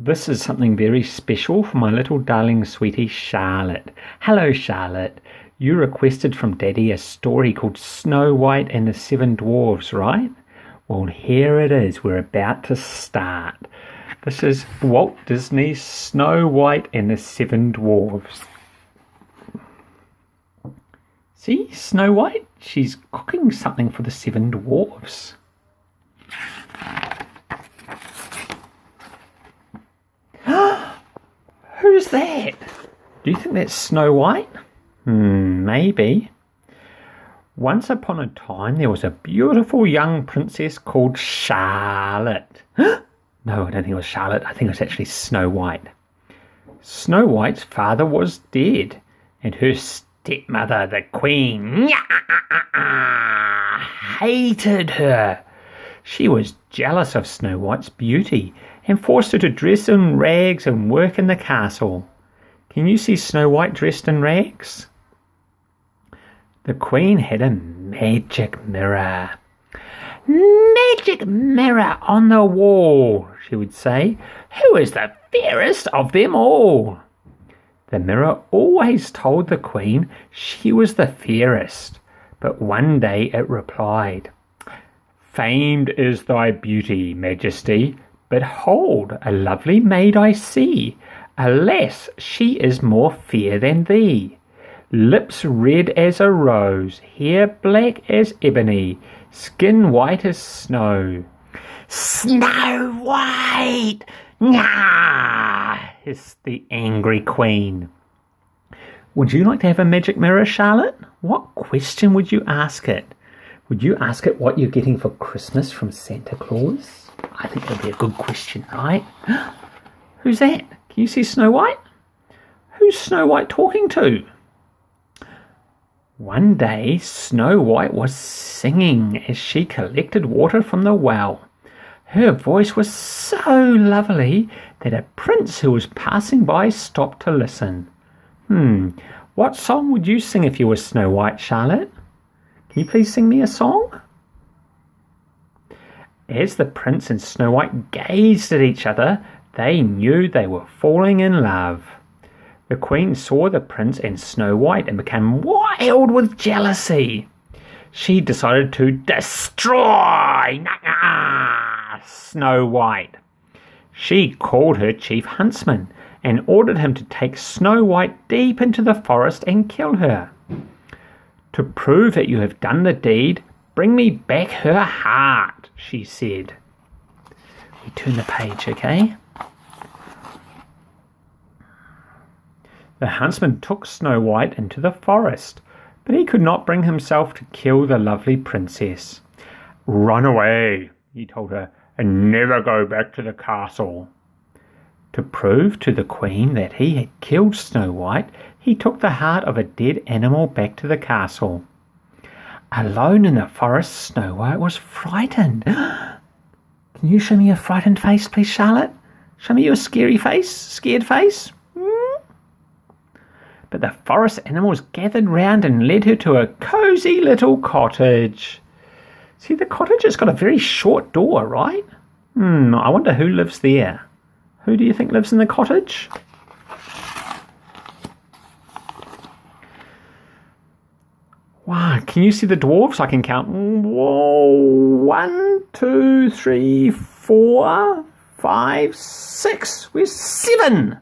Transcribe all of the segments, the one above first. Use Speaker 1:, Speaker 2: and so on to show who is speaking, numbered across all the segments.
Speaker 1: This is something very special for my little darling sweetie Charlotte. Hello Charlotte. You requested from Daddy a story called Snow White and the Seven Dwarfs, right? Well, here it is. We're about to start. This is Walt Disney's Snow White and the Seven Dwarfs. See, Snow White? She's cooking something for the Seven Dwarfs. Who's that? Do you think that's Snow White? Maybe. Once upon a time there was a beautiful young princess called Charlotte. No, I don't think it was Charlotte. I think it was actually Snow White. Snow White's father was dead, and her stepmother, the queen, hated her. She was jealous of Snow White's beauty and forced her to dress in rags and work in the castle. Can you see Snow White dressed in rags? The queen had a magic mirror. Magic mirror on the wall, she would say. Who is the fairest of them all? The mirror always told the queen she was the fairest, but one day it replied, "Famed is thy beauty, Majesty, but hold, a lovely maid I see. Alas, she is more fair than thee. Lips red as a rose, hair black as ebony, skin white as snow." "Snow White! Nyah!" hissed the angry queen. Would you like to have a magic mirror, Charlotte? What question would you ask it? Would you ask it what you're getting for Christmas from Santa Claus? I think that'd be a good question, right? Who's that? Can you see Snow White? Who's Snow White talking to? One day, Snow White was singing as she collected water from the well. Her voice was so lovely that a prince who was passing by stopped to listen. What song would you sing if you were Snow White, Charlotte? Can you please sing me a song? As the prince and Snow White gazed at each other, they knew they were falling in love. The queen saw the prince and Snow White and became wild with jealousy. She decided to destroy Snow White. She called her chief huntsman and ordered him to take Snow White deep into the forest and kill her. "To prove that you have done the deed, bring me back her heart," she said. We turn the page, okay? The huntsman took Snow White into the forest, but he could not bring himself to kill the lovely princess. "Run away," he told her, "and never go back to the castle." To prove to the queen that he had killed Snow White, he took the heart of a dead animal back to the castle. Alone in the forest, Snow White was frightened. Can you show me a frightened face, please, Charlotte? Show me your scared face. But the forest animals gathered round and led her to a cosy little cottage. See, the cottage has got a very short door, right? I wonder who lives there. Who do you think lives in the cottage? Wow, can you see the dwarfs? I can count. 1, 2, 3, 4, 5, 6. We're 7.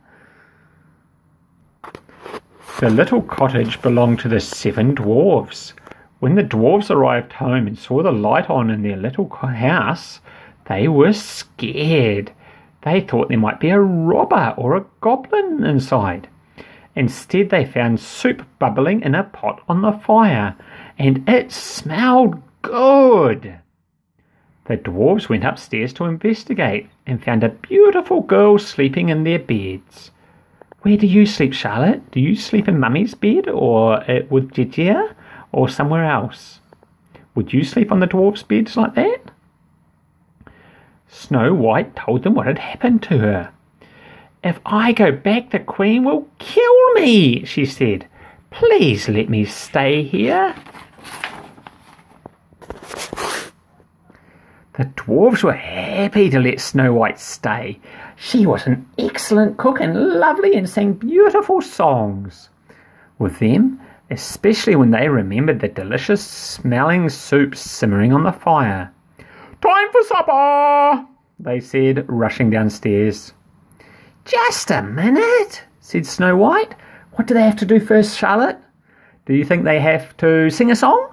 Speaker 1: The little cottage belonged to the 7 dwarfs. When the dwarfs arrived home and saw the light on in their little house, they were scared. They thought there might be a robber or a goblin inside. Instead, they found soup bubbling in a pot on the fire, and it smelled good. The dwarves went upstairs to investigate and found a beautiful girl sleeping in their beds. Where do you sleep, Charlotte? Do you sleep in Mummy's bed or with Jejia or somewhere else? Would you sleep on the dwarves' beds like that? Snow White told them what had happened to her. "If I go back, the queen will kill me," she said. "Please let me stay here." The dwarfs were happy to let Snow White stay. She was an excellent cook and lovely and sang beautiful songs. With them, especially when they remembered the delicious smelling soup simmering on the fire. "Time for supper," they said, rushing downstairs. "Just a minute," said Snow White. "What do they have to do first, Charlotte? Do you think they have to sing a song?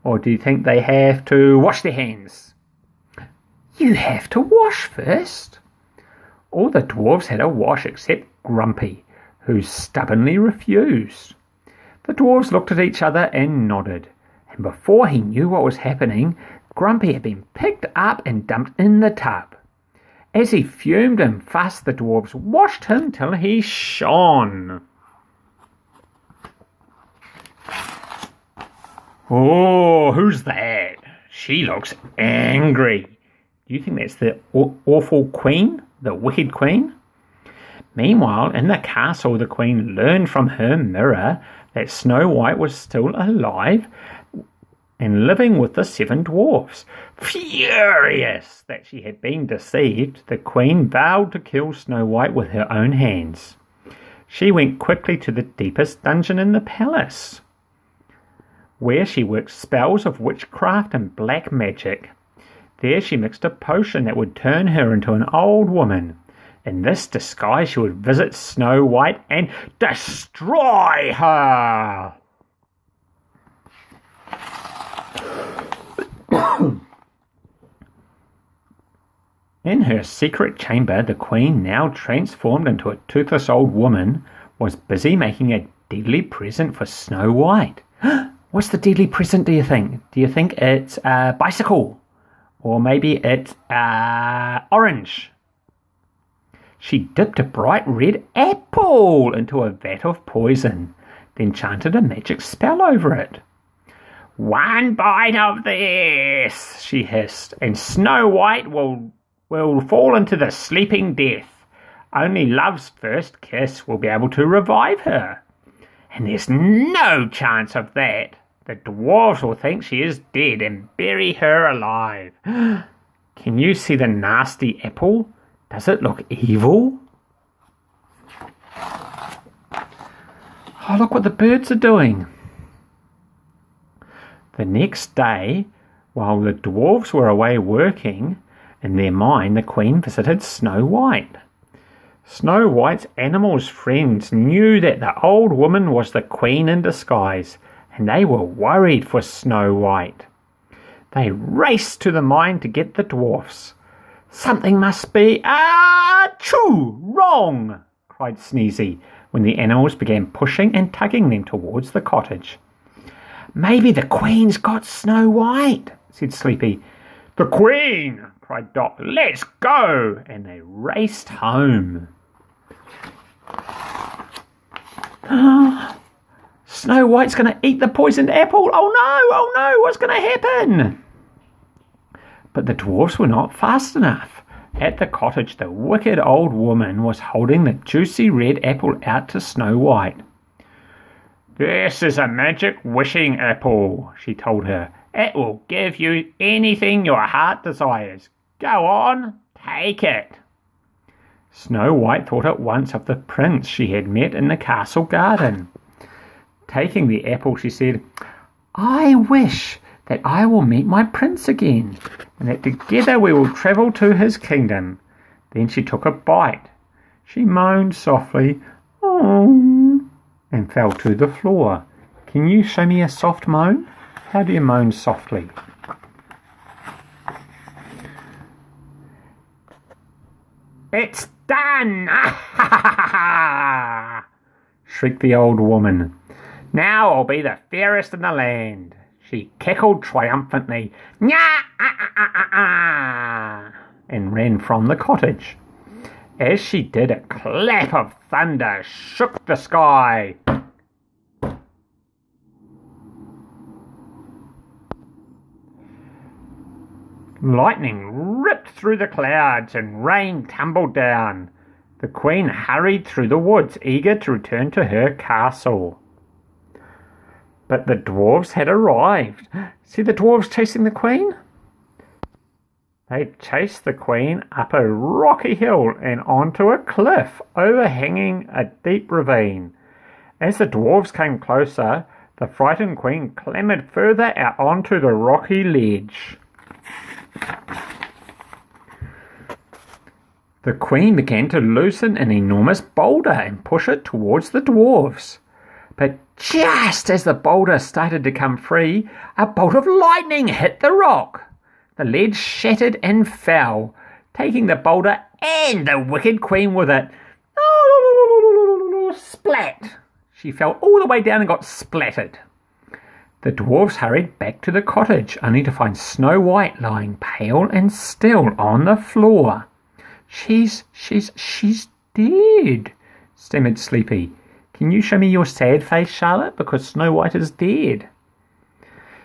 Speaker 1: Or do you think they have to wash their hands?" "You have to wash first." All the dwarfs had a wash except Grumpy, who stubbornly refused. The dwarfs looked at each other and nodded, and before he knew what was happening, Grumpy had been picked up and dumped in the tub. As he fumed and fussed, the dwarfs washed him till he shone. "Oh, who's that? She looks angry. Do you think that's the awful queen, the wicked queen?" Meanwhile, in the castle, the queen learned from her mirror that Snow White was still alive and living with the 7 dwarfs. Furious that she had been deceived, the queen vowed to kill Snow White with her own hands. She went quickly to the deepest dungeon in the palace, where she worked spells of witchcraft and black magic. There she mixed a potion that would turn her into an old woman. In this disguise she would visit Snow White and destroy her. In her secret chamber, the queen, now transformed into a toothless old woman, was busy making a deadly present for Snow White. What's the deadly present, do you think? Do you think it's a bicycle? Or maybe it's orange? She dipped a bright red apple into a vat of poison, then chanted a magic spell over it. "One bite of this," she hissed, "and Snow White will fall into the sleeping death. Only love's first kiss will be able to revive her. And there's no chance of that. The dwarves will think she is dead and bury her alive." Can you see the nasty apple? Does it look evil? Oh, look what the birds are doing. The next day, while the dwarves were away working, in their mind the queen visited Snow White. Snow White's animals' friends knew that the old woman was the queen in disguise, and they were worried for Snow White. They raced to the mine to get the dwarfs. "Something must be wrong," cried Sneezy, when the animals began pushing and tugging them towards the cottage. "Maybe the queen's got Snow White," said Sleepy. "The queen!" cried Dot. "Let's go!" And they raced home. Snow White's going to eat the poisoned apple. Oh no, what's going to happen? But the dwarfs were not fast enough. At the cottage, the wicked old woman was holding the juicy red apple out to Snow White. "This is a magic wishing apple," she told her. "It will give you anything your heart desires. Go on, take it." Snow White thought at once of the prince she had met in the castle garden. Taking the apple, she said, "I wish that I will meet my prince again, and that together we will travel to his kingdom." Then she took a bite. She moaned softly, "Oh," and fell to the floor. Can you show me a soft moan? How do you moan softly? "It's done!" shrieked the old woman. "Now I'll be the fairest in the land." She cackled triumphantly, and ran from the cottage. As she did, a clap of thunder shook the sky. Lightning ripped through the clouds and rain tumbled down. The queen hurried through the woods, eager to return to her castle. But the dwarves had arrived. See the dwarves chasing the queen? They chased the Queen up a rocky hill and onto a cliff overhanging a deep ravine. As the dwarfs came closer, the frightened Queen clambered further out onto the rocky ledge. The Queen began to loosen an enormous boulder and push it towards the dwarfs. But just as the boulder started to come free, a bolt of lightning hit the rock. The ledge shattered and fell, taking the boulder and the wicked Queen with it. Splat! She fell all the way down and got splattered. The dwarfs hurried back to the cottage, only to find Snow White lying pale and still on the floor. She's dead, stammered Sleepy. Can you show me your sad face, Charlotte, because Snow White is dead?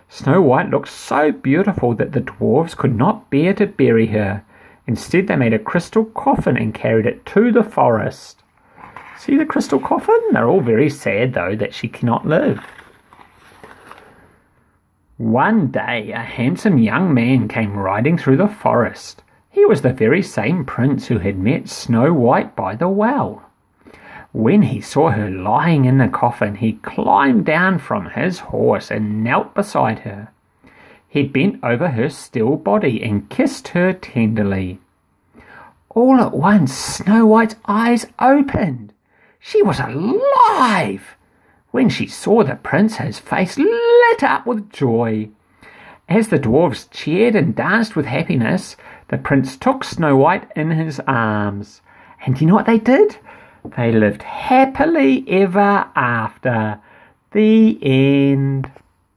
Speaker 1: Snow White looked so beautiful that the dwarfs could not bear to bury her. Instead, they made a crystal coffin and carried it to the forest. See the crystal coffin? They're all very sad, though, that she cannot live. One day, a handsome young man came riding through the forest. He was the very same prince who had met Snow White by the well. When he saw her lying in the coffin, he climbed down from his horse and knelt beside her. He bent over her still body and kissed her tenderly. All at once, Snow White's eyes opened. She was alive! When she saw the prince, his face lit up with joy. As the dwarfs cheered and danced with happiness, the prince took Snow White in his arms. And you know what they did? They lived happily ever after. The end.